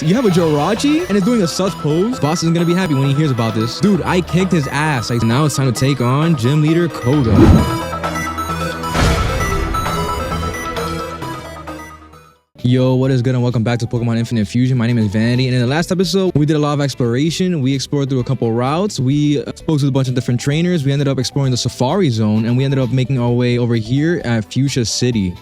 You have a Jirachi and it's doing a sus pose. Boss isn't gonna be happy when he hears about this. Dude, I kicked his ass. Like, now it's time to take on Gym Leader Koga. Yo, what is good and welcome back to Pokemon Infinite Fusion. My name is Vanity, and in the last episode, we did a lot of exploration. We explored through a couple routes. We spoke to a bunch of different trainers. We ended up exploring the Safari Zone, and we ended up making our way over here at Fuchsia City.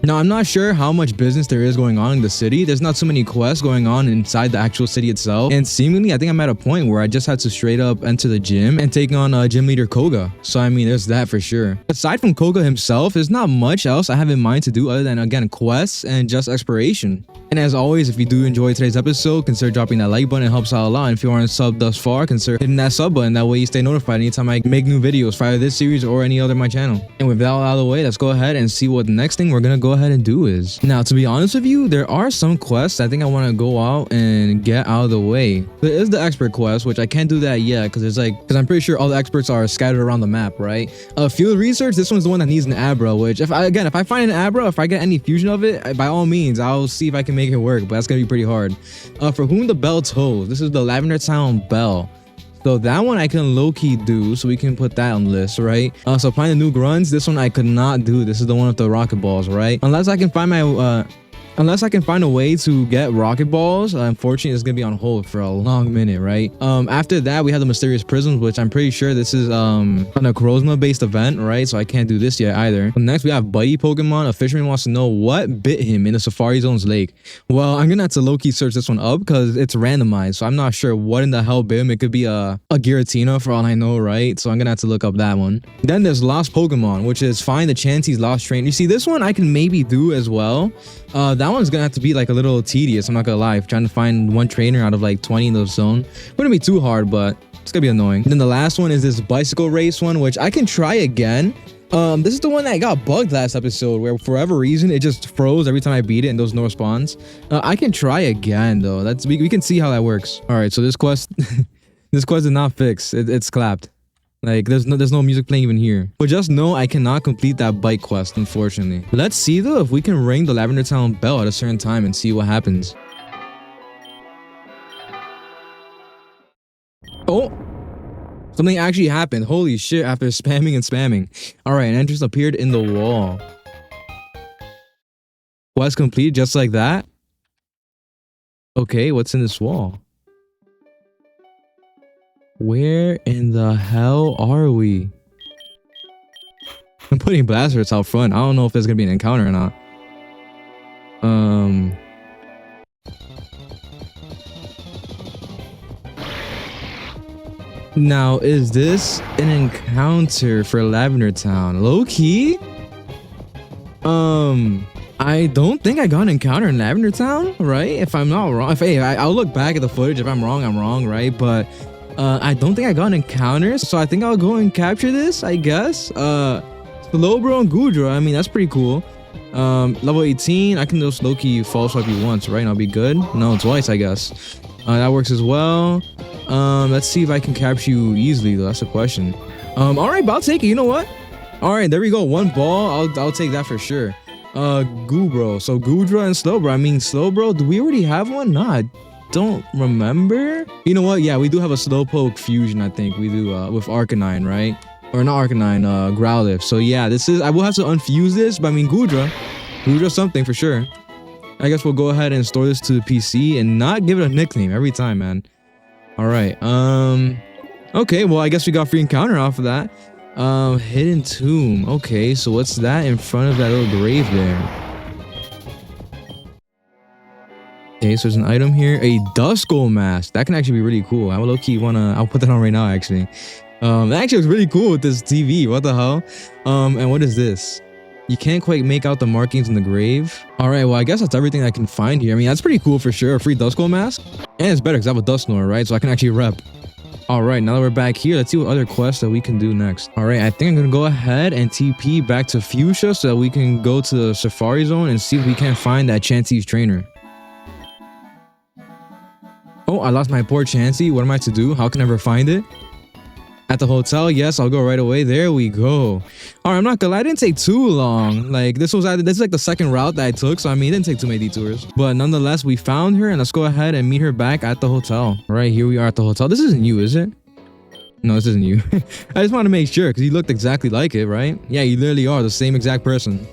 Now, I'm not sure how much business there is going on in the city. There's not so many quests going on inside the actual city itself. And seemingly, I think I'm at a point where I just had to straight up enter the gym and take on Gym Leader Koga. So, I mean, there's that for sure. Aside from Koga himself, there's not much else I have in mind to do other than, again, quests and just exploration. And as always, if you do enjoy today's episode, consider dropping that like button. It helps out a lot. And if you aren't subbed thus far, consider hitting that sub button. That way you stay notified anytime I make new videos for either this series or any other of my channel. And with that all out of the way, let's go ahead and see what the next thing we're going to go ahead and do is. Now, to be honest with you, there are some quests I think I want to go out and get out of the way. There is the expert quest, which I can't do that yet because I'm pretty sure all the experts are scattered around the map, right? Field research, this one's the one that needs an Abra, which if I find an Abra, if I get any fusion of it, by all means, I'll see if I can make it work, but that's going to be pretty hard. For whom the bell tolls, this is the Lavender Town Bell. So that one I can low-key do, so we can put that on the list, right? So applying the new grunts, this one I could not do. This is the one with the rocket balls, right? Unless I can find a way to get rocket balls, unfortunately it's gonna be on hold for a long minute, right? After that we have the mysterious prisms, which I'm pretty sure this is an Necrozma based event, right? So I can't do this yet either. But next we have Buddy Pokemon. A fisherman wants to know what bit him in the Safari Zone's lake. Well, I'm gonna have to low-key search this one up because it's randomized, so I'm not sure what in the hell bit him. It could be a Giratina for all I know, right? So I'm gonna have to look up that one. Then there's Lost Pokemon, which is find the Chansey's lost trainer. You see, this one I can maybe do as well. That one's gonna have to be like a little tedious, I'm not gonna lie. Trying to find one trainer out of like 20 in the zone wouldn't be too hard, but it's gonna be annoying. And then the last one is this bicycle race one, which I can try again. This is the one that got bugged last episode, where for whatever reason it just froze every time I beat it and those no spawns. I can try again though. We can see how that works. All right, so this quest this quest did not fix. It's clapped. Like, there's no music playing even here. But just know I cannot complete that bike quest, unfortunately. Let's see, though, if we can ring the Lavender Town Bell at a certain time and see what happens. Oh! Something actually happened. Holy shit, after spamming and spamming. Alright, an entrance appeared in the wall. Quest complete just like that? Okay, what's in this wall? Where in the hell are we? I'm putting blasters out front. I don't know if there's gonna be an encounter or not. Now, is this an encounter for Lavender Town? Low key? I don't think I got an encounter in Lavender Town, right? If I'm not wrong. I'll look back at the footage. If I'm wrong, right? But I don't think I got an encounter, so I think I'll go and capture this, I guess. Slowbro and Goodra, I mean, that's pretty cool. Level 18, I can just low-key false swipe you once, right? And I'll be good? No, twice, I guess. That works as well. Let's see if I can capture you easily, though. That's the question. Alright, but I'll take it. You know what? Alright, there we go. One ball. I'll take that for sure. Goobro. So Goodra and Slowbro. I mean, Slowbro, do we already have one? Nah, don't remember. You know what? Yeah, we do have a Slowpoke fusion, I think. We do with Arcanine, right? Or not Arcanine, Growlithe. So yeah, I will have to unfuse this, but I mean Goodra something for sure. I guess we'll go ahead and store this to the PC and not give it a nickname every time, man. Alright, okay, well I guess we got free encounter off of that. Hidden tomb. Okay, so what's that in front of that little grave there? Okay, so there's an item here, a Duskull mask. That can actually be really cool. I will low-key I'll put that on right now, actually. That actually looks really cool with this TV. What the hell? And what is this? You can't quite make out the markings in the grave. All right, well, I guess that's everything I can find here. I mean, that's pretty cool for sure. A free Duskull mask. And it's better because I have a Dusknoir, right? So I can actually rep. All right, now that we're back here, let's see what other quests that we can do next. All right, I think I'm going to go ahead and TP back to Fuchsia so that we can go to the Safari Zone and see if we can find that Chansey's trainer. Oh, I lost my poor Chansey. What am I to do? How can I ever find it? At the hotel, yes, I'll go right away. There we go. All right, I'm not gonna lie, it didn't take too long. Like this is like the second route that I took, so I mean, it didn't take too many detours. But nonetheless, we found her, and let's go ahead and meet her back at the hotel. All right, here we are at the hotel. This isn't you, is it? No, this isn't you. I just want to make sure because you looked exactly like it, right? Yeah, you literally are the same exact person.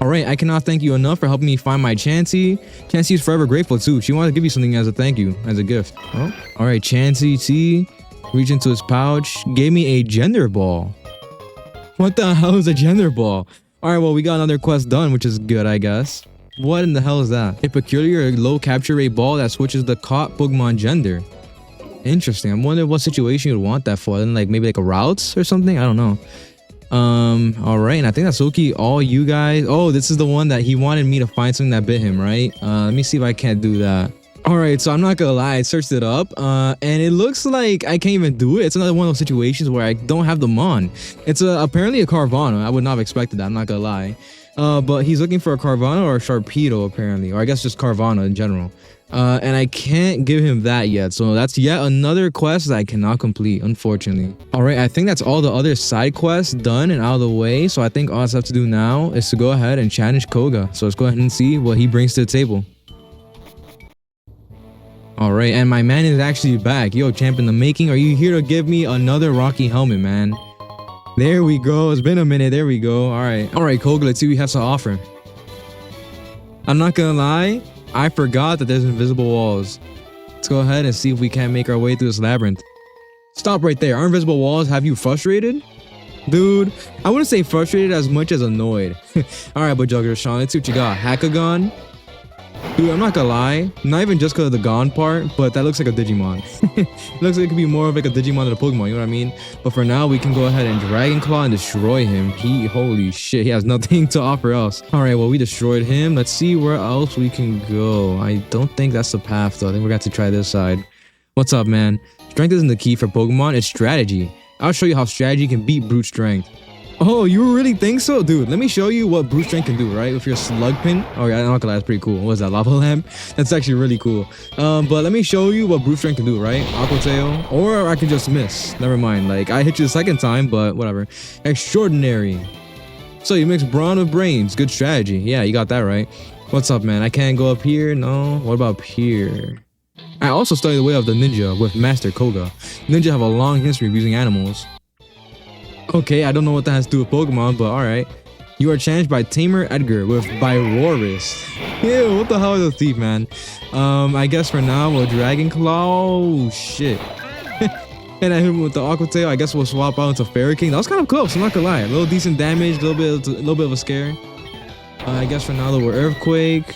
All right, I cannot thank you enough for helping me find my Chansey. Chansey is forever grateful too. She wanted to give you something as a thank you, as a gift. Oh, all right, Chansey T. Reached into his pouch, gave me a gender ball. What the hell is a gender ball? All right, well, we got another quest done, which is good, I guess. What in the hell is that? A peculiar low capture rate ball that switches the caught Pokemon gender. Interesting. I'm wondering what situation you'd want that for. Like maybe like a routes or something? I don't know. All right, and I think that's okay. All you guys. Oh, this is the one that he wanted me to find something that bit him, right? Let me see if I can't do that. All right, so I'm not gonna lie, I searched it up, and it looks like I can't even do it. It's another one of those situations where I don't have the Mon. It's apparently a Carvana. I would not have expected that, I'm not gonna lie. But he's looking for a Carvana or a Sharpedo, apparently, or I guess just Carvana in general. And I can't give him that yet, so that's yet another quest that I cannot complete, unfortunately. All right, I think that's all the other side quests done and out of the way, so I think all I have to do now is to go ahead and challenge Koga. So let's go ahead and see what he brings to the table. All right, and my man is actually back. Yo, champ in the making, are you here to give me another Rocky helmet, man? There we go. It's been a minute. There we go. All right, Koga, let's see what he has to offer. I'm not gonna lie, I forgot that there's invisible walls. Let's go ahead and see if we can't make our way through this labyrinth. Stop right there. Our invisible walls have you frustrated? Dude, I wouldn't say frustrated as much as annoyed. All right, but Jugger Sean, let's see what you got. Hackagon. Dude, I'm not gonna lie, not even just because of the Gone part, but that looks like a Digimon. It looks like it could be more of like a Digimon than a Pokemon, you know what I mean? But for now, we can go ahead and Dragon Claw and destroy him. Holy shit, he has nothing to offer else. All right, well, we destroyed him. Let's see where else we can go. I don't think that's the path, though. I think we're going to try this side. What's up, man? Strength isn't the key for Pokemon, it's strategy. I'll show you how strategy can beat brute strength. Oh, you really think so? Dude, let me show you what brute strength can do, right? With your slug pin. Oh, yeah, I'm not gonna lie, that's pretty cool. What is that, lava lamp? That's actually really cool. But let me show you what brute strength can do, right? Aqua Tail. Or I can just miss. Never mind. Like, I hit you the second time, but whatever. Extraordinary. So you mix brawn with brains. Good strategy. Yeah, you got that right. What's up, man? I can't go up here. No. What about up here? I also studied the way of the ninja with Master Koga. Ninja have a long history of using animals. Okay, I don't know what that has to do with Pokemon, but alright. You are challenged by Tamer Edgar with Byroris. Ew, what the hell is a thief, man? I guess for now we'll Dragon Claw. Oh, shit. And I hit him with the Aqua Tail. I guess we'll swap out into Fairy King. That was kind of close, I'm not gonna lie. A little decent damage, a little bit of a scare. I guess for now we're Earthquake.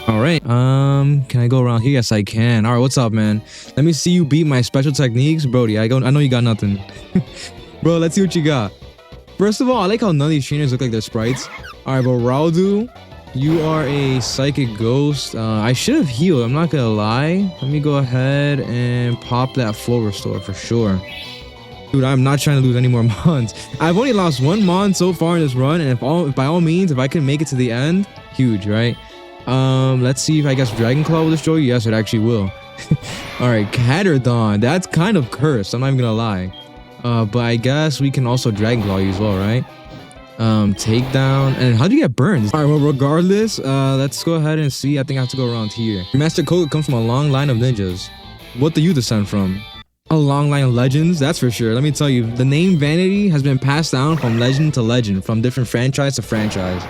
Alright, can I go around here? Yes, I can. Alright, what's up, man? Let me see you beat my special techniques. Brody, I know you got nothing. Bro, let's see what you got. First of all, I like how none of these trainers look like they're sprites. Alright, but Raudu, you are a psychic ghost. I should have healed, I'm not gonna lie. Let me go ahead and pop that full restore for sure. Dude, I'm not trying to lose any more Mons. I've only lost one Mon so far in this run, and if by all means, if I can make it to the end, huge, right? Let's see if I guess Dragon Claw will destroy you. Yes, it actually will. Alright, Caterdon. That's kind of cursed, I'm not even gonna lie. But I guess we can also Dragon Claw you as well, right? Takedown. And how do you get burned? Alright, well, regardless, let's go ahead and see. I think I have to go around here. Master Koga comes from a long line of ninjas. What do you descend from? A long line of legends, that's for sure. Let me tell you, the name Vanity has been passed down from legend to legend, from different franchise to franchise.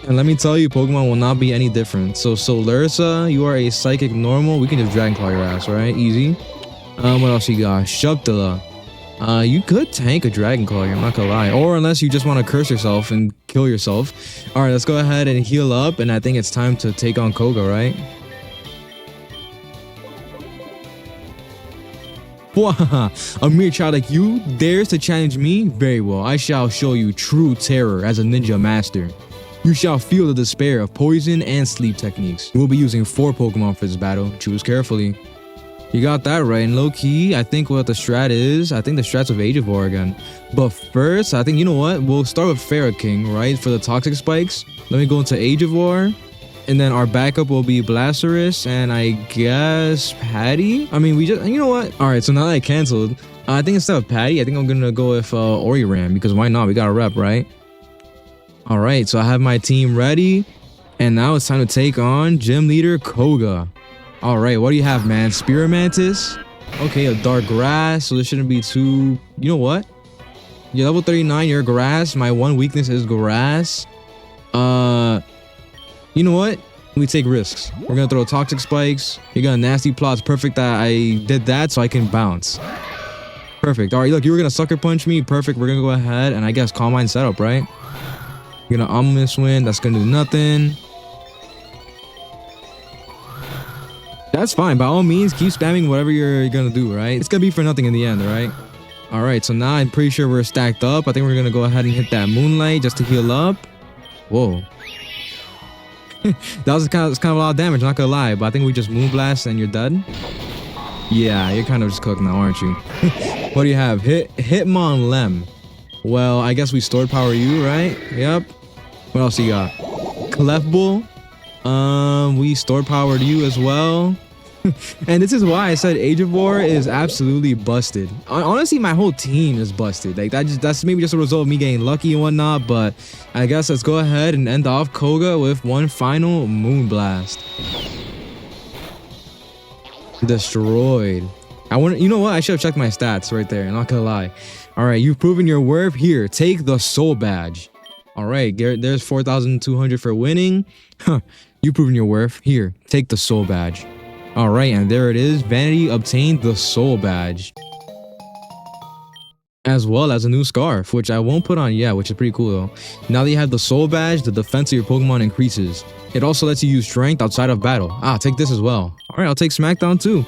And let me tell you, Pokemon will not be any different. So Solersa, you are a psychic normal. We can just Dragon Claw your ass, right? Easy. What else you got? Shuktala. You could tank a Dragon Claw here, I'm not gonna lie. Or unless you just want to curse yourself and kill yourself. Alright, let's go ahead and heal up. And I think it's time to take on Koga, right? A mere child like you dares to challenge me? Very well, I shall show you true terror as a ninja master. You shall feel the despair of poison and sleep techniques. We'll be using 4 Pokemon for this battle. Choose carefully. You got that right. And low key, I think what the strat is, I think the strat's with Agivore again. But first, I think, you know what? We'll start with Fairy King, right? For the toxic spikes. Let me go into Agivore. And then our backup will be Blastoris and I guess Patty. I mean, you know what? All right, so now that I canceled, I think instead of Patty, I think I'm gonna go with Oriram because why not? We got a rep, right? All right, so I have my team ready, and now it's time to take on Gym Leader Koga. All right, what do you have, man? Spirit Mantis. Okay, a Dark Grass, so this shouldn't be too. You know what? You're level 39. You're Grass. My one weakness is Grass. You know what? We take risks. We're gonna throw Toxic Spikes. You got a Nasty Plot. It's perfect that I did that so I can bounce. Perfect. All right, look, you were gonna Sucker Punch me. Perfect. We're gonna go ahead and I guess Calm Mind setup, right? You're gonna Ominous Wind. That's gonna do nothing. That's fine. By all means, keep spamming whatever you're gonna do, right? It's gonna be for nothing in the end, right? All right, so now I'm pretty sure we're stacked up. I think we're gonna go ahead and hit that Moonlight just to heal up. Whoa. That was kind of a lot of damage, not gonna lie, but I think we just Moonblast and you're dead. Yeah, you're kind of just cooked now, aren't you? What do you have? Hitmonlem. Well, I guess we stored power you, right? Yep. What else you got? Clefbull. We stored powered you as well. And this is why I said Age of War is absolutely busted. Honestly, my whole team is busted. Like that's maybe just a result of me getting lucky and whatnot. But I guess let's go ahead and end off Koga with one final Moonblast. Destroyed. You know what? I should have checked my stats right there. Not gonna lie. All right, you've proven your worth. Here, take the Soul Badge. All right, Garrett. There's 4,200 for winning. Huh. You've proven your worth. Here, take the Soul Badge. All right, and there it is. Vanity obtained the Soul Badge, as well as a new scarf, which I won't put on yet, which is pretty cool though. Now that you have the Soul Badge, the defense of your Pokemon increases. It also lets you use Strength outside of battle. Take this as well. All right, I'll take Smackdown too.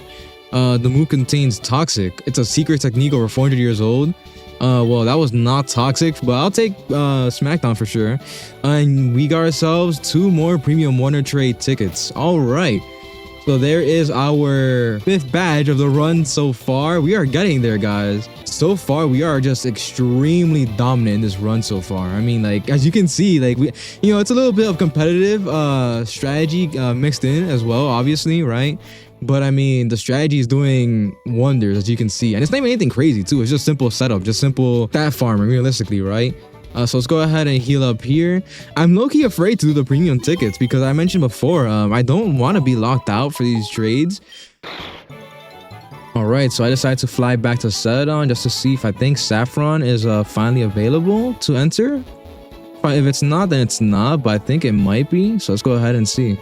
The move contains Toxic. It's a secret technique over 400 years old. Well, that was not toxic, but I'll take Smackdown for sure. And we got ourselves 2 more Premium Wonder Trade tickets. All right. So there is our 5th badge of the run so far. We are getting there, guys. So far, we are just extremely dominant in this run so far. I mean, like, as you can see, like, it's a little bit of competitive strategy mixed in as well, obviously, right? But I mean, the strategy is doing wonders, as you can see. And it's not even anything crazy, too. It's just simple setup, just simple stat farming, realistically, right? So let's go ahead and heal up here. I'm low-key afraid to do the premium tickets because I mentioned before, I don't want to be locked out for these trades. All right, so I decided to fly back to Celadon just to see if I think Saffron is finally available to enter. If it's not, then it's not, but I think it might be. So let's go ahead and see.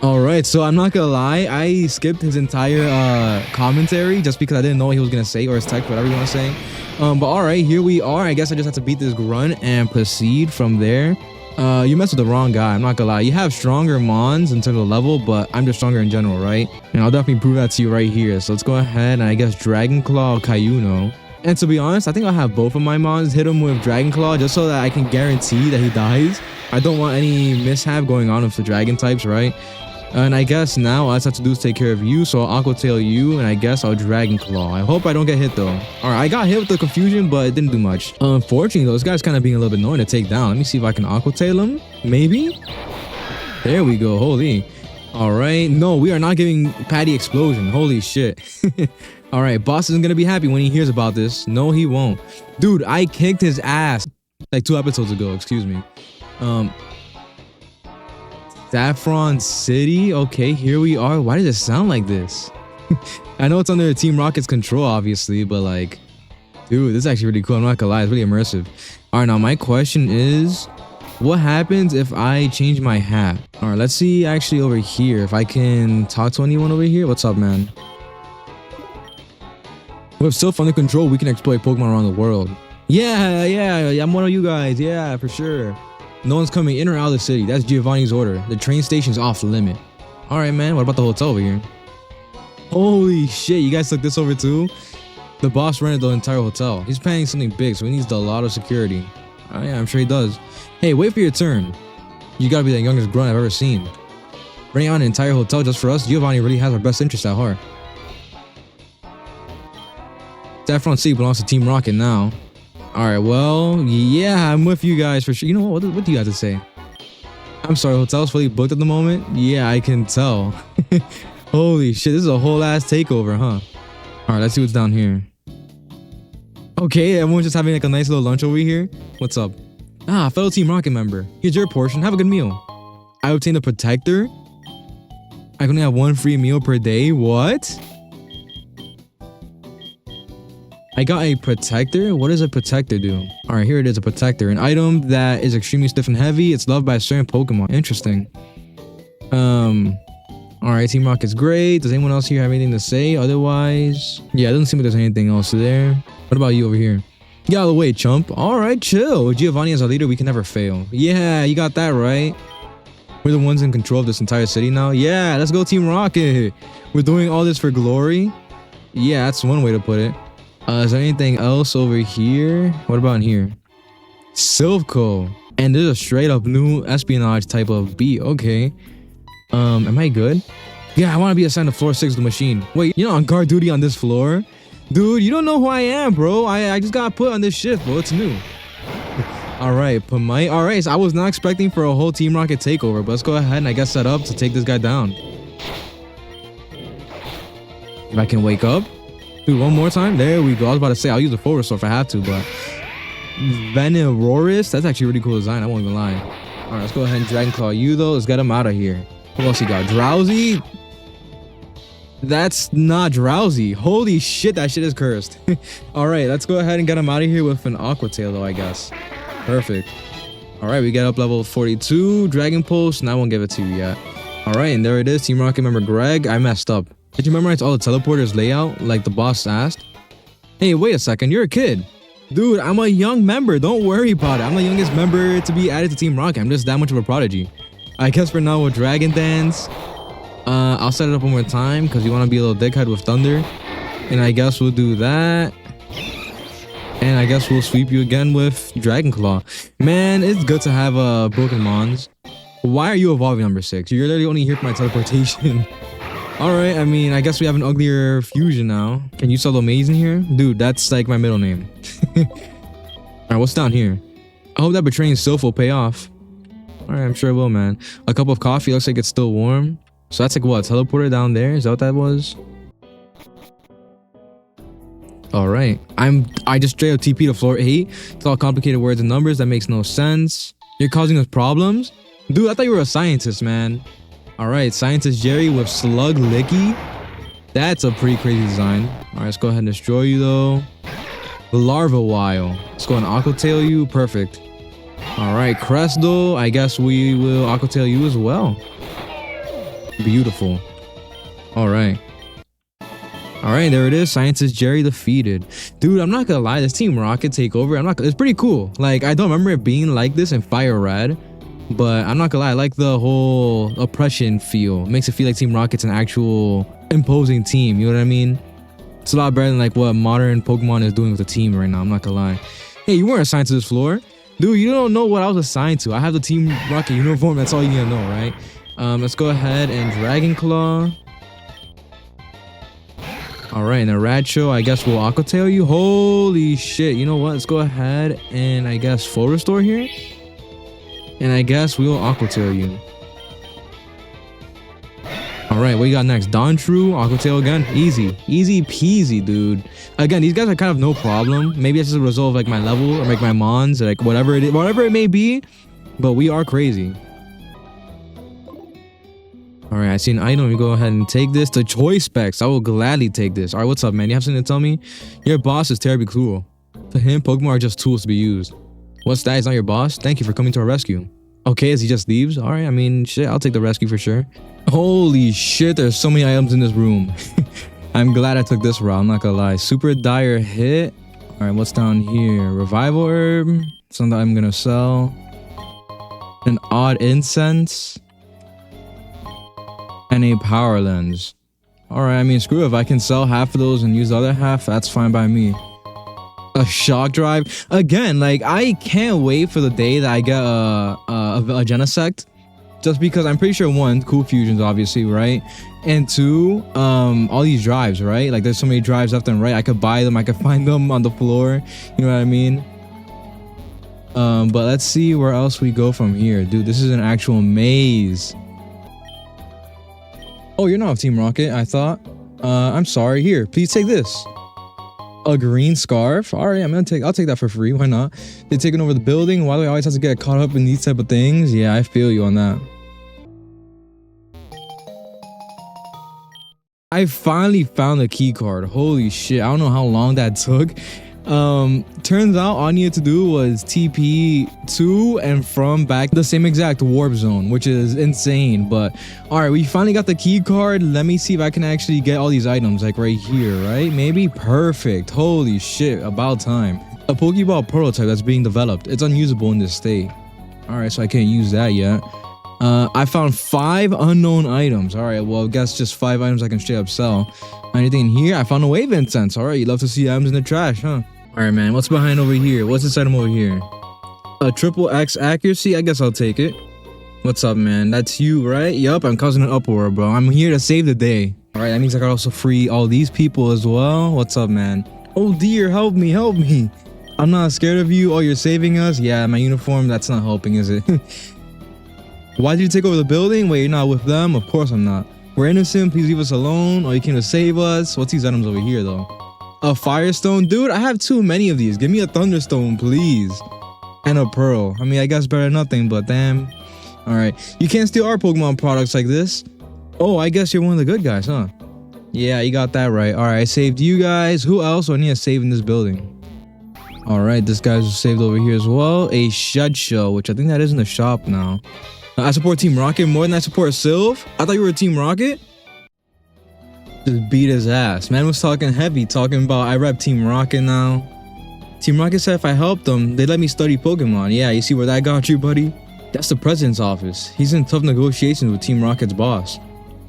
All right, so I'm not gonna lie, I skipped his entire commentary just because I didn't know what he was gonna say, or his text, whatever you want to say. But all right, here we are. I guess I just have to beat this run and proceed from there. You messed with the wrong guy, I'm not gonna lie. You have stronger Mons in terms of level, but I'm just stronger in general, right? And I'll definitely prove that to you right here. So let's go ahead and I guess Dragon Claw Kayuno. And to be honest, I think I'll have both of my Mons hit him with Dragon Claw just so that I can guarantee that he dies. I don't want any mishap going on with the Dragon types, right? And I guess now all I have to do is take care of you, so I'll Aqua Tail you, and I guess I'll Dragon Claw. I hope I don't get hit though. All right, I got hit with the confusion, but it didn't do much. Unfortunately, though, this guy's kind of being a little bit annoying to take down. Let me see if I can Aqua Tail him, maybe? There we go, holy. All right, no, we are not giving Patty Explosion, holy shit. All right, boss isn't gonna be happy when he hears about this. No, he won't. Dude, I kicked his ass like 2 episodes ago, excuse me. Saffron City. Okay, here we are. Why does it sound like this? I know it's under Team Rocket's control, obviously, but like, dude, this is actually really cool. I'm not gonna lie, it's really immersive. All right, now my question is, what happens if I change my hat? All right, let's see actually over here if I can talk to anyone over here. What's up, man? With Sylph under control, we can exploit Pokemon around the world. Yeah, I'm one of you guys. Yeah, for sure. No one's coming in or out of the city. That's Giovanni's order. The train station's off limit. All right, man. What about the hotel over here? Holy shit. You guys took this over too? The boss rented the entire hotel. He's planning something big, so he needs a lot of security. Oh, yeah, I'm sure he does. Hey, wait for your turn. You gotta be the youngest grunt I've ever seen. Renting out an entire hotel just for us? Giovanni really has our best interest at heart. Saffron City belongs to Team Rocket now. All right, well, yeah, I'm with you guys for sure. You know what do you have to say? I'm sorry, hotel's fully booked at the moment. Yeah, I can tell. Holy shit, this is a whole ass takeover, huh? All right, let's see what's down here. Okay, everyone's just having like a nice little lunch over here. What's up? Ah, fellow Team Rocket member. Here's your portion. Have a good meal. I obtained a protector. I can only have 1 free meal per day. What? I got a protector. What does a protector do? All right, here it is, a protector. An item that is extremely stiff and heavy. It's loved by a certain Pokemon. Interesting. All right, Team Rocket's great. Does anyone else here have anything to say? Otherwise, yeah, it doesn't seem like there's anything else there. What about you over here? Get out of the way, chump. All right, chill. With Giovanni as our leader, we can never fail. Yeah, you got that right. We're the ones in control of this entire city now. Yeah, let's go Team Rocket. We're doing all this for glory. Yeah, that's one way to put it. Is there anything else over here? What about in here? Silpco. And there's a straight up new espionage type of beat. Okay. Am I good? Yeah, I want to be assigned to floor 6 of the machine. Wait, you're not on guard duty on this floor? Dude, you don't know who I am, bro. I just got put on this shift, bro. It's new. All right, Pamite. All right, so I was not expecting for a whole Team Rocket takeover, but let's go ahead and I guess set up to take this guy down. If I can wake up. Dude, one more time. There we go. I was about to say I'll use the full restore if I have to, but Veneroris, that's actually a really cool design. I won't even lie. All right, let's go ahead and Dragon Claw you though. Let's get him out of here. What else he got? Drowsy? That's not Drowsy. Holy shit, that shit is cursed. All right, let's go ahead and get him out of here with an Aqua Tail though, I guess. Perfect. All right, we get up level 42. Dragon Pulse, and I won't give it to you yet. All right, and there it is. Team Rocket member Greg. I messed up. Did you memorize all the teleporters layout like the boss asked? Hey, wait a second. You're a kid. Dude, I'm a young member. Don't worry about it. I'm the youngest member to be added to Team Rocket. I'm just that much of a prodigy. I guess for now with Dragon Dance, I'll set it up one more time because you want to be a little dickhead with Thunder. And I guess we'll do that. And I guess we'll sweep you again with Dragon Claw. Man, it's good to have broken mons. Why are you evolving number 6? You're literally only here for my teleportation. Alright, I mean, I guess we have an uglier fusion now. Can you sell amazing here? Dude, that's like my middle name. Alright, what's down here? I hope that betraying Sylph will pay off. Alright, I'm sure it will, man. A cup of coffee looks like it's still warm. So that's like what? Teleporter down there? Is that what that was? Alright. I just straight up TP to floor 8. It's all complicated words and numbers. That makes no sense. You're causing us problems? Dude, I thought you were a scientist, man. Alright, Scientist Jerry with Slug Licky. That's a pretty crazy design. Alright, let's go ahead and destroy you though. Larva Wile. Let's go and Aqua Tail you. Perfect. Alright, Crestal. I guess we will Aqua Tail you as well. Beautiful. Alright. Alright, there it is. Scientist Jerry defeated. Dude, I'm not gonna lie. This Team Rocket takeover, it's pretty cool. Like, I don't remember it being like this in Fire Red. But I'm not gonna lie, I like the whole oppression feel. It makes it feel like Team Rocket's an actual imposing team, you know what I mean? It's a lot better than like what modern Pokemon is doing with the team right now, I'm not gonna lie. Hey, you weren't assigned to this floor. Dude, you don't know what I was assigned to. I have the Team Rocket uniform, that's all you need to know, right? Let's go ahead and Dragon Claw. Alright, and a Ratcho, I guess we'll Aqua Tail you. Holy shit, you know what? Let's go ahead and I guess Full Restore here. And I guess we will Aqua Tail you. Alright, what you got next? Dontrue, Aqua Tail again. Easy. Easy peasy, dude. Again, these guys are kind of no problem. Maybe it's just a result of like my level or like my mons or like whatever it may be. But we are crazy. Alright, I see an item. You go ahead and take this. The choice specs. I will gladly take this. Alright, what's up, man? You have something to tell me? Your boss is terribly cruel. To him, Pokemon are just tools to be used. What's that? He's not your boss? Thank you for coming to our rescue. Okay, as he just leaves? Alright, I mean, shit, I'll take the rescue for sure. Holy shit, there's so many items in this room. I'm glad I took this route, I'm not gonna lie. Super dire hit. Alright, what's down here? Revival herb. Something I'm gonna sell. An odd incense. And a power lens. Alright, I mean, screw it. If I can sell half of those and use the other half, that's fine by me. A shock drive again. Like, I can't wait for the day that I get a Genesect, just because I'm pretty sure one, cool fusions obviously, right, and two, all these drives, right? Like, there's so many drives left and right. I could buy them, I could find them on the floor, you know what I mean? But let's see where else we go from here. Dude, this is an actual maze. Oh, you're not Team Rocket, I thought. I'm sorry. Here, please take this. A green scarf. All right, I'll take that for free. Why not? They're taking over the building. Why do I always have to get caught up in these type of things? Yeah, I feel you on that. I finally found the key card. Holy shit. I don't know how long that took. Turns out all I needed to do was TP to and from back the same exact warp zone, which is insane. But all right, we finally got the key card. Let me see if I can actually get all these items like right here, right? Maybe perfect. Holy shit, about time. A Pokeball prototype that's being developed. It's unusable in this state. All right, so I can't use that yet. I found 5 unknown items. All right, well, I guess just 5 items I can straight up sell. Anything in here? I found a wave incense. All right, you love to see items in the trash, huh? All right, man. What's behind over here? What's this item over here? A triple X accuracy? I guess I'll take it. What's up, man? That's you, right? Yup, I'm causing an uproar, bro. I'm here to save the day. All right, that means I can also free all these people as well. What's up, man? Oh, dear. Help me. Help me. I'm not scared of you. Oh, you're saving us? Yeah, my uniform, that's not helping, is it? Why did you take over the building? Wait, you're not with them? Of course I'm not. We're innocent. Please leave us alone. Or you came to save us. What's these items over here, though? A firestone? Dude, I have too many of these. Give me a thunderstone, please. And a pearl. I mean, I guess better than nothing, but damn. All right. You can't steal our Pokemon products like this. Oh, I guess you're one of the good guys, huh? Yeah, you got that right. All right, I saved you guys. Who else do I need to save in this building? All right, this guy's saved over here as well. A shed shell, which I think that is in the shop now. I support Team Rocket more than I support Sylph. I thought you were Team Rocket. Just beat his ass. Man was talking heavy, talking about I rep Team Rocket now. Team Rocket said if I helped them, they'd let me study Pokemon. Yeah, you see where that got you, buddy? That's the president's office. He's in tough negotiations with Team Rocket's boss.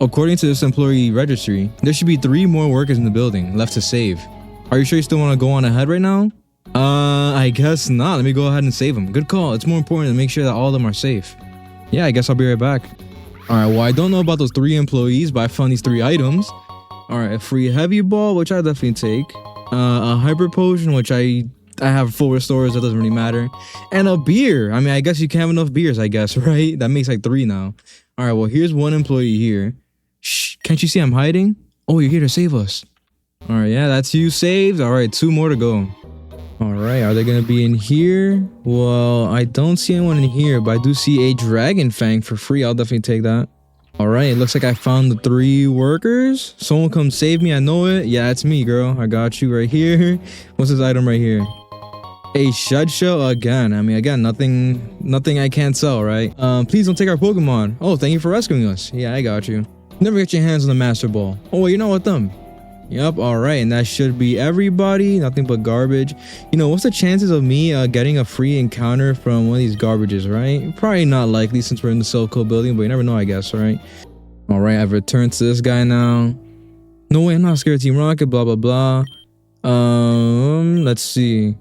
According to this employee registry, there should be 3 more workers in the building left to save. Are you sure you still want to go on ahead right now? I guess not. Let me go ahead and save them. Good call. It's more important to make sure that all of them are safe. Yeah, I guess I'll be right back. All right, well, I don't know about those 3 employees, but I found these 3 items. All right, a free heavy ball, which I definitely take. A hyper potion, which I have full restores, that doesn't really matter. And a beer. I mean, I guess you can't have enough beers, I guess, right? That makes like 3 now. All right, well, here's 1 employee here. Shh, can't you see I'm hiding? Oh, you're here to save us. All right, yeah, that's you saved. All right, 2 more to go. All right, are they gonna be in here? Well, I don't see anyone in here, but I do see a dragon fang for free. I'll definitely take that. All right, it looks like I found the 3 workers. Someone come save me. I know it. Yeah, it's me, girl. I got you right here. What's this item right here? A shed shell again. I mean, again, nothing I can't sell, right? Please don't take our Pokemon. Oh, thank you for rescuing us. Yeah, I got you. Never get your hands on the Master Ball. Oh, wait, you're not with them. Yep, all right, and that should be everybody. Nothing but garbage. You know, what's the chances of me getting a free encounter from one of these garbages, right? Probably not likely since we're in the Silco building, but you never know, I guess, right? All right, I've returned to this guy now. No way, I'm not scared of Team Rocket, blah, blah, blah. Let's see.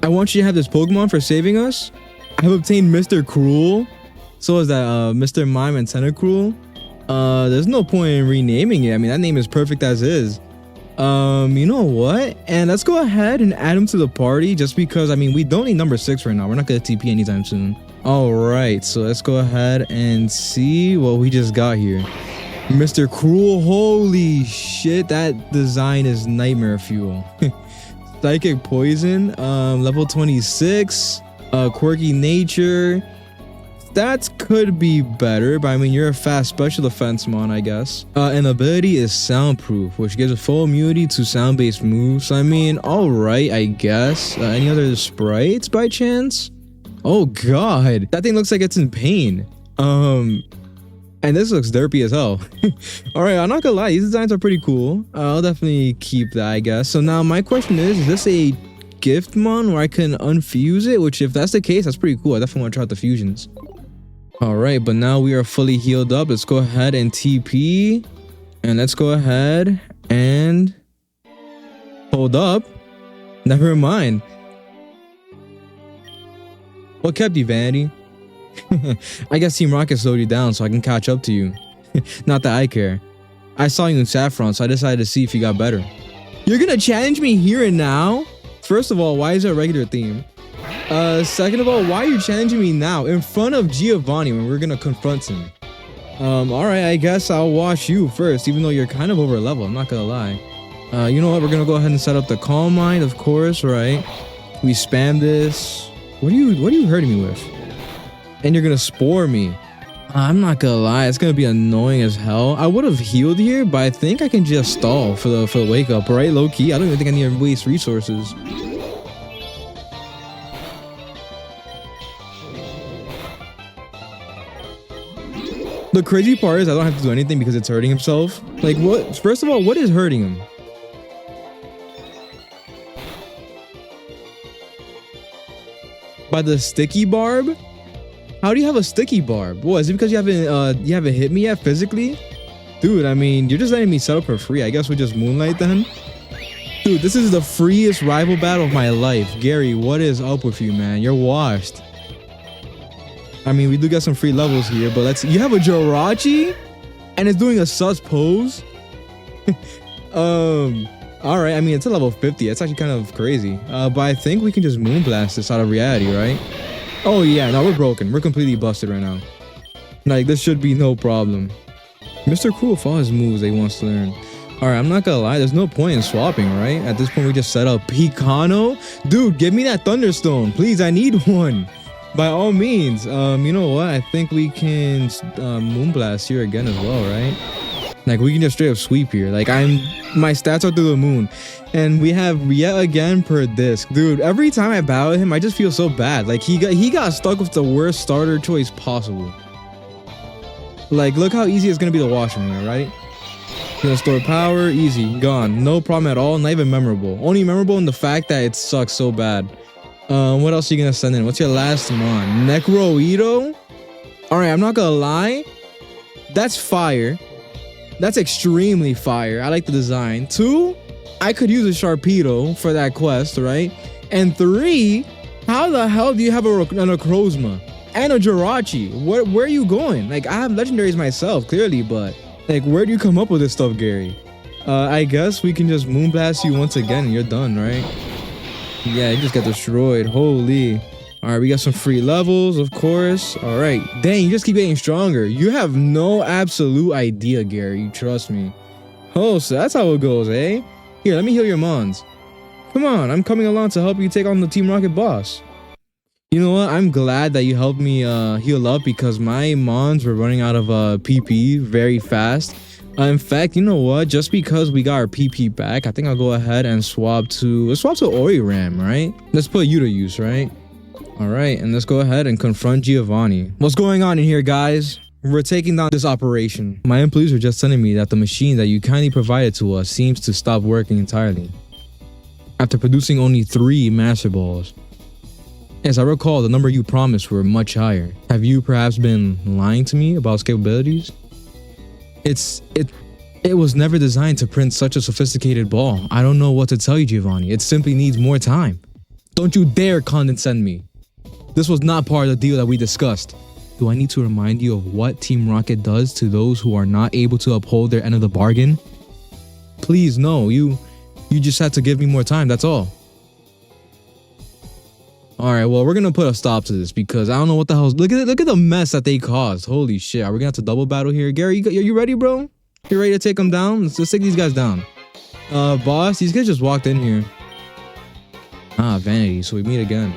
I want you to have this Pokemon for saving us. I have obtained Mr. Cruel. So is that Mr. Mime and Tentacruel. There's no point in renaming it. I mean, that name is perfect as is. You know what? And let's go ahead and add him to the party just because, I mean, we don't need number 6 right now. We're not going to TP anytime soon. All right, so let's go ahead and see what we just got here. Mr. Cruel, holy shit, that design is nightmare fuel. Psychic Poison, level 26, quirky nature. Stats could be better, but I mean, you're a fast special defense mon, I guess. And ability is soundproof, which gives a full immunity to sound-based moves. So, I mean, all right, I guess. Any other sprites by chance? Oh, God. That thing looks like it's in pain. And this looks derpy as hell. All right, I'm not gonna lie. These designs are pretty cool. I'll definitely keep that, I guess. So now my question is this a gift mon where I can unfuse it? Which, if that's the case, that's pretty cool. I definitely want to try out the fusions. All right, but now we are fully healed up. Let's go ahead and TP. And let's go ahead and hold up. Never mind. What kept you, Vanity? I guess Team Rocket slowed you down so I can catch up to you. Not that I care. I saw you in Saffron, so I decided to see if you got better. You're gonna challenge me here and now? First of all, why is it a regular theme? Second of all, why are you challenging me now in front of Giovanni when we're gonna confront him? All right, I guess I'll watch you first, even though you're kind of over level. I'm not gonna lie. You know what? We're gonna go ahead and set up the Calm Mind, of course, right? We spam this. What are you hurting me with? And you're gonna spore me. I'm not gonna lie, it's gonna be annoying as hell. I would have healed here, but I think I can just stall for the wake up, right? Low key, I don't even think I need to waste resources. The crazy part is I don't have to do anything because it's hurting himself. Like what? First of all, what is hurting him? By the sticky barb? How do you have a sticky barb? What, is it because you haven't hit me yet physically? Dude, I mean, you're just letting me set up for free. I guess we just moonlight then. Dude, this is the freest rival battle of my life. Gary, what is up with you, man? You're washed. I mean, we do get some free levels here, but you have a Jirachi and it's doing a sus pose. All right. I mean, it's a level 50. That's actually kind of crazy. But I think we can just moonblast this out of reality, right? Oh yeah, no, we're broken. We're completely busted right now. Like, this should be no problem. Mr. Cool with all his moves that he wants to learn. All right, I'm not gonna lie. There's no point in swapping, right? At this point, we just set up Picano. Dude, give me that Thunderstone, please. I need one. By all means. You know what? I think we can moonblast here again as well, right? Like, we can just straight up sweep here. Like, my stats are through the moon. And we have yet again per disc. Dude, every time I battle him, I just feel so bad. Like, he got stuck with the worst starter choice possible. Like, look how easy it's gonna be to wash him, right? Gonna store power, easy, gone. No problem at all, not even memorable. Only memorable in the fact that it sucks so bad. What else are you gonna send in? What's your last mon? Necroito? Alright, I'm not gonna lie. That's fire. That's extremely fire. I like the design. 2, I could use a Sharpedo for that quest, right? And 3, how the hell do you have a Necrozma and a Jirachi? Where are you going? Like, I have legendaries myself, clearly, but like, where do you come up with this stuff, Gary? I guess we can just moonblast you once again and you're done, right? Yeah, you just got destroyed. Holy. All right, we got some free levels, of course. All right. Dang, you just keep getting stronger. You have no absolute idea, Gary. You trust me. Oh, so that's how it goes, eh? Here, let me heal your mons. Come on, I'm coming along to help you take on the Team Rocket boss. You know what? I'm glad that you helped me heal up because my mons were running out of PP very fast. In fact, you know what? Just because we got our PP back, I think I'll go ahead and swap to Oiram, right? Let's put you to use, right? All right, and let's go ahead and confront Giovanni. What's going on in here, guys? We're taking down this operation. My employees are just telling me that the machine that you kindly provided to us seems to stop working entirely after producing only 3 Master Balls. As I recall, the number you promised were much higher. Have you perhaps been lying to me about its capabilities? It was never designed to print such a sophisticated ball. I don't know what to tell you, Giovanni. It simply needs more time. Don't you dare condescend me. This was not part of the deal that we discussed. Do I need to remind you of what Team Rocket does to those who are not able to uphold their end of the bargain? Please, no. You just have to give me more time, that's all. Alright, well, we're gonna put a stop to this because I don't know what the hell. Look at the mess that they caused. Holy shit. Are we gonna have to double battle here? Gary, you ready, bro? You ready to take them down? Let's take these guys down. Boss, these guys just walked in here. Ah, vanity. So we meet again.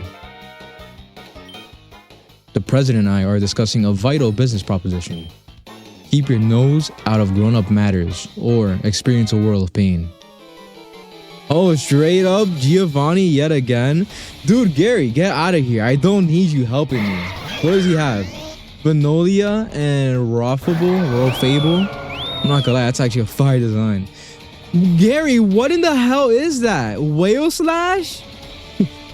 The president and I are discussing a vital business proposition. Keep your nose out of grown-up matters or experience a world of pain. Oh, straight up Giovanni yet again? Dude, Gary, get out of here. I don't need you helping me. What does he have? Venolia and Rofable? I'm not gonna lie, that's actually a fire design. Gary, what in the hell is that? Whale Slash?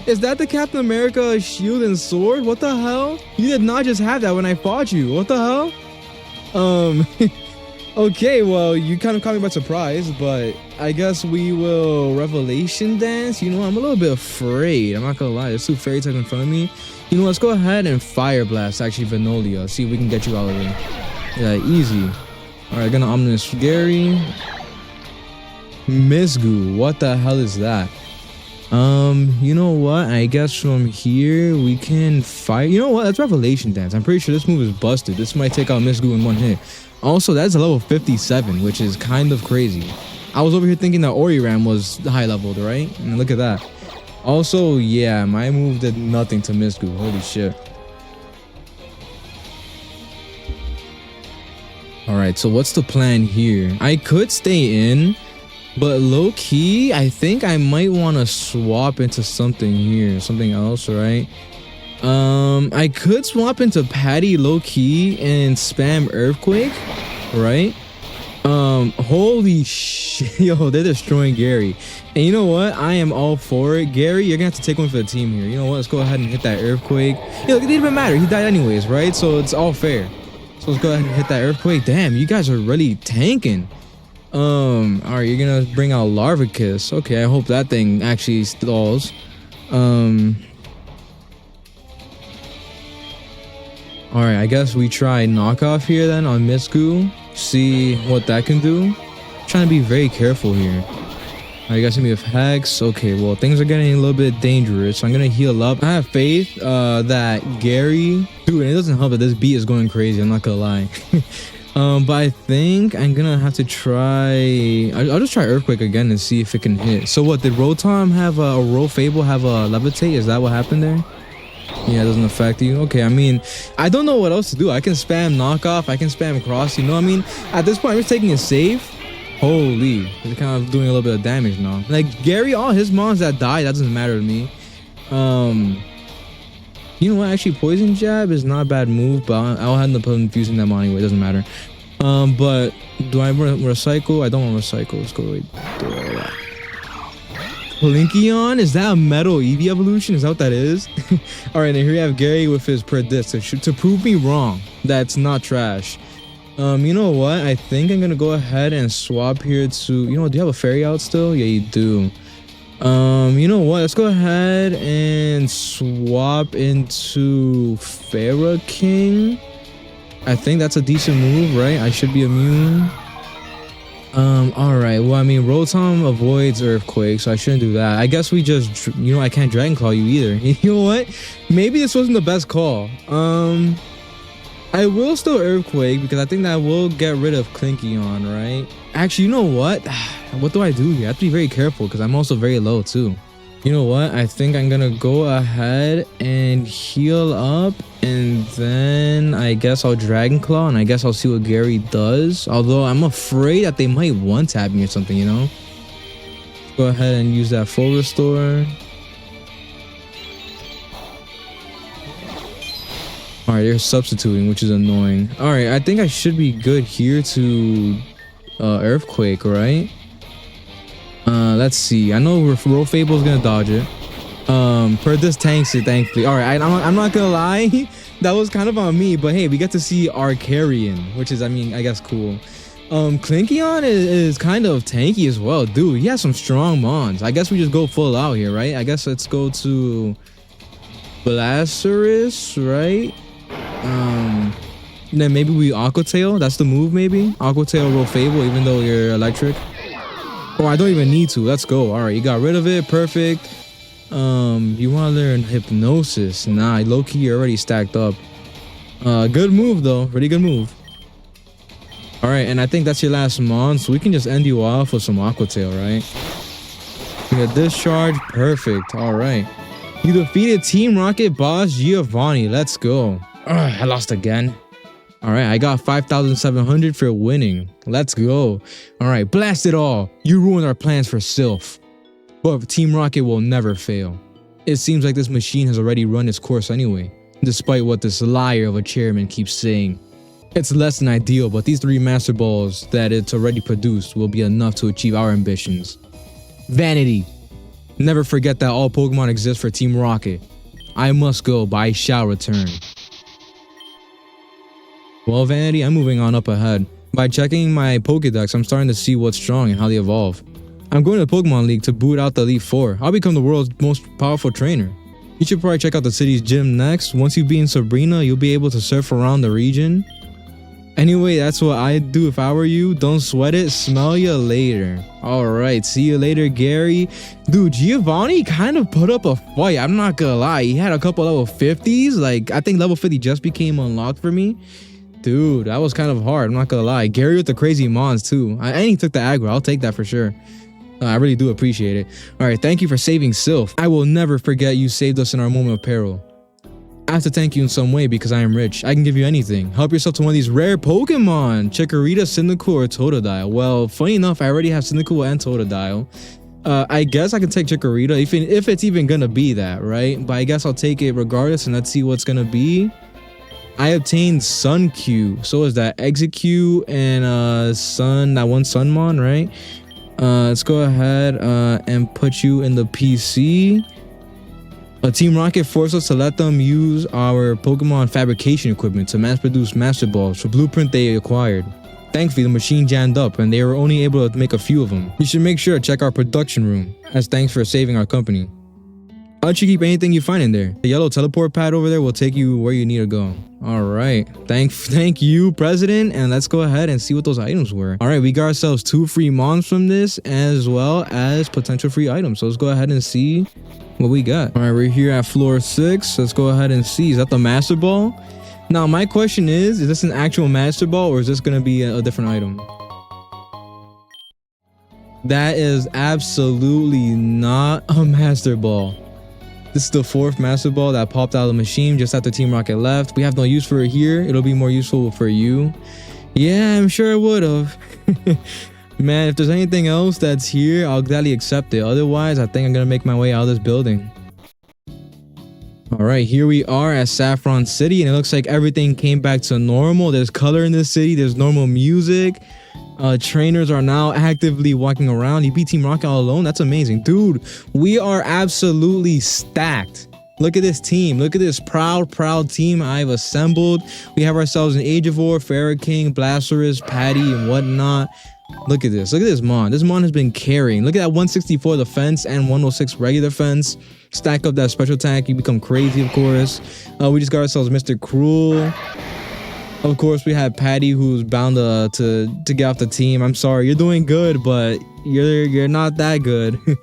Is that the Captain America shield and sword? What the hell? You did not just have that when I fought you. What the hell? Okay, well, you kind of caught me by surprise, but I guess we will Revelation Dance. You know, I'm a little bit afraid. I'm not gonna lie. There's 2 fairy types in front of me. You know, let's go ahead and Fire Blast, actually, Venolia. See if we can get you out of there. Yeah, easy. Alright, gonna Ominous Gary. Misgoo, what the hell is that? You know what? I guess from here we can fight. You know what? That's Revelation Dance. I'm pretty sure this move is busted. This might take out Miss Goo in one hit. Also, that's a level 57, which is kind of crazy. I was over here thinking that Oriram was high leveled, right? And look at that. Also, yeah, my move did nothing to Miss Goo. Holy shit. All right, so what's the plan here? I could stay in, but low key, I think I might want to swap into something here, something else, right? I could swap into Patty low key and spam Earthquake, right? Holy shit, yo, they're destroying Gary. And you know what? I am all for it. Gary, you're gonna have to take one for the team here. You know what? Let's go ahead and hit that Earthquake. You know, it didn't even matter. He died anyways, right? So it's all fair. So let's go ahead and hit that Earthquake. Damn, you guys are really tanking. All right, you're gonna bring out Larva Kiss. Okay, I hope that thing actually stalls. All right, I guess we try knockoff here then on Miss Goo. See what that can do. Trying to be very careful here. All right, you guys see me with Hex. Okay, well, things are getting a little bit dangerous. So I'm gonna heal up. I have faith that Gary, dude, it doesn't help that this beat is going crazy. I'm not gonna lie. But I think I'm gonna have to try. I'll just try Earthquake again and see if it can hit. So what, did Rotom have a Fable have a Levitate? Is that what happened there? Yeah, it doesn't affect you. Okay, I mean, I don't know what else to do. I can spam knockoff. I can spam cross. You know what I mean? At this point, I'm just taking it safe. Holy, they're kind of doing a little bit of damage now. Like Gary, all his mons that die, that doesn't matter to me. You know what? Actually, Poison Jab is not a bad move, but I'll end up infusing them anyway. It doesn't matter. But do I recycle? I don't want to recycle. Let's go right there. Linkeon? Is that a Metal Eevee evolution? Is that what that is? All right, and here we have Gary with his Predict to prove me wrong. That's not trash. You know what? I think I'm gonna go ahead and swap here to. You know what? Do you have a Fairy out still? Yeah, you do. You know what? Let's go ahead and swap into Pharaoh King. I think that's a decent move, right? I should be immune. All right. Well, I mean, Rotom avoids Earthquake, so I shouldn't do that. I guess we just, you know, I can't Dragon Claw you either. You know what? Maybe this wasn't the best call. I will still Earthquake because I think that will get rid of Clinkeon, right? Actually, you know what? What do I do here? I have to be very careful because I'm also very low too. You know what? I think I'm gonna go ahead and heal up, and then I guess I'll Dragon Claw, and I guess I'll see what Gary does. Although I'm afraid that they might one-tap me or something, you know? Let's go ahead and use that full restore. All right, they're substituting, which is annoying. All right, I think I should be good here to Earthquake, right? Let's see. I know Roll Fable is gonna dodge it. Perdis tanks it, thankfully. All right, I'm not gonna lie, that was kind of on me. But hey, we get to see Arcarian, which is, I mean, I guess cool. Clinkeon is kind of tanky as well, dude. He has some strong mons. I guess we just go full out here, right? I guess let's go to Blastoris, right? Then maybe we Aqua Tail. That's the move, maybe. Aqua Tail, Roll Fable, even though you're electric. Oh, I don't even need to. Let's go. All right, you got rid of it. Perfect. You want to learn Hypnosis? Nah, low-key, you're already stacked up. Good move, though. Pretty good move. All right, and I think that's your last mon, so we can just end you off with some Aqua Tail, right? You got Discharge. Perfect. All right. You defeated Team Rocket boss Giovanni. Let's go. Ugh, I lost again. All right, I got 5,700 for winning. Let's go. All right, blast it all. You ruined our plans for Sylph. But Team Rocket will never fail. It seems like this machine has already run its course anyway, despite what this liar of a chairman keeps saying. It's less than ideal, but these 3 Master Balls that it's already produced will be enough to achieve our ambitions. Vanity. Never forget that all Pokemon exist for Team Rocket. I must go, but I shall return. Well, Vanity, I'm moving on up ahead. By checking my Pokédex, I'm starting to see what's strong and how they evolve. I'm going to the Pokemon League to boot out the Elite Four. I'll become the world's most powerful trainer. You should probably check out the city's gym next. Once you beat Sabrina, you'll be able to surf around the region. Anyway, that's what I'd do if I were you. Don't sweat it. Smell you later. All right, see you later, Gary. Dude, Giovanni kind of put up a fight. I'm not gonna lie. He had a couple level 50s. Like, I think level 50 just became unlocked for me. Dude, that was kind of hard. I'm not gonna lie. Gary with the crazy mons too. And he took the aggro. I'll take that for sure. I really do appreciate it. All right, thank you for saving Sylph. I will never forget you saved us in our moment of peril. I have to thank you in some way because I am rich. I can give you anything. Help yourself to one of these rare Pokemon. Chikorita, Cyndaquil, or Totodile. Well, funny enough, I already have Cyndaquil and Totodile. I guess I can take Chikorita if it's even gonna be that, right? But I guess I'll take it regardless, and let's see what's gonna be. I obtained Sun-Q. So is that Execute and Sun, that one Sunmon, right? Let's go ahead and put you in the PC. Team Rocket forced us to let them use our Pokemon fabrication equipment to mass produce Master Balls for blueprint they acquired. Thankfully, the machine jammed up and they were only able to make a few of them. You should make sure to check our production room as thanks for saving our company. I'll let you keep anything you find in there. The yellow teleport pad over there will take you where you need to go. All right. Thank you, President. And let's go ahead and see what those items were. All right. We got ourselves 2 free mons from this as well as potential free items. So let's go ahead and see what we got. All right. We're here at floor 6. Let's go ahead and see. Is that the Master Ball? Now, my question is this an actual Master Ball or is this going to be a different item? That is absolutely not a Master Ball. This is the 4th Master Ball that popped out of the machine just after Team Rocket left. We have no use for it here. It'll be more useful for you. Yeah, I'm sure it would have. Man, if there's anything else that's here, I'll gladly accept it. Otherwise, I think I'm going to make my way out of this building. All right, here we are at Saffron City, and it looks like everything came back to normal. There's color in this city. There's normal music. Trainers are now actively walking around. You beat Team Rocket all alone? That's amazing. Dude, we are absolutely stacked. Look at this team. Look at this proud team I've assembled. We have ourselves an Agivore, Ferroking, Blastoise, Patty, and whatnot. Look at this. Look at this Mon. This Mon has been carrying. Look at that 164 defense and 106 regular defense. Stack up that special attack. You become crazy, of course. We just got ourselves Mr. Cruel. Of course, we have Patty, who's bound to get off the team. I'm sorry, you're doing good, but you're not that good. We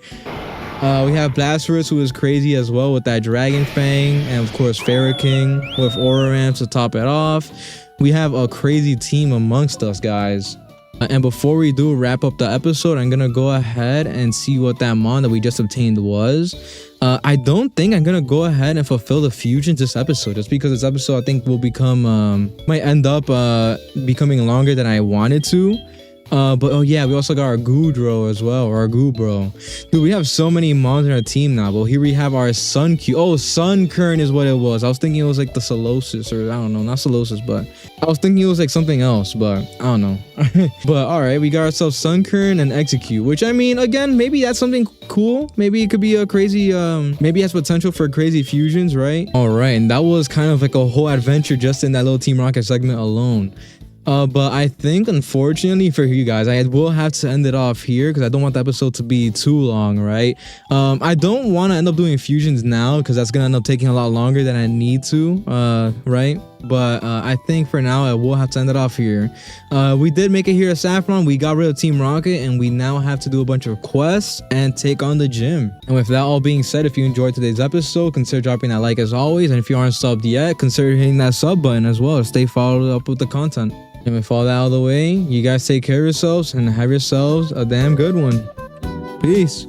have Blastoise, who is crazy as well with that Dragon Fang, and of course Ferroking with Aura Ramps to top it off. We have a crazy team amongst us, guys. And before we do wrap up the episode, I'm gonna go ahead and see what that Mon that we just obtained was. I don't think I'm gonna go ahead and fulfill the fusions this episode, just because this episode I think will become might end up becoming longer than I wanted to. But oh yeah, we also got our Goodro as well, or our Goobro. Dude, we have so many mons in our team now. But here we have our Sun-Q. Oh, Sunkern is what it was. I was thinking it was like the Solosis, or I don't know, not Solosis, but I was thinking it was like something else, but I don't know. But all right, we got ourselves Sunkern and Execute, which I mean, again, maybe that's something cool. Maybe it could be a crazy, maybe it has potential for crazy fusions, right? All right, and that was kind of like a whole adventure just in that little Team Rocket segment alone. But I think, unfortunately for you guys, I will have to end it off here because I don't want the episode to be too long, right? I don't want to end up doing fusions now because that's going to end up taking a lot longer than I need to, right? But I think for now, I will have to end it off here. We did make it here at Saffron. We got rid of Team Rocket, and we now have to do a bunch of quests and take on the gym. And with that all being said, if you enjoyed today's episode, consider dropping that like as always. And if you aren't subbed yet, consider hitting that sub button as well to stay followed up with the content. And with all that out of the way, you guys take care of yourselves and have yourselves a damn good one. Peace.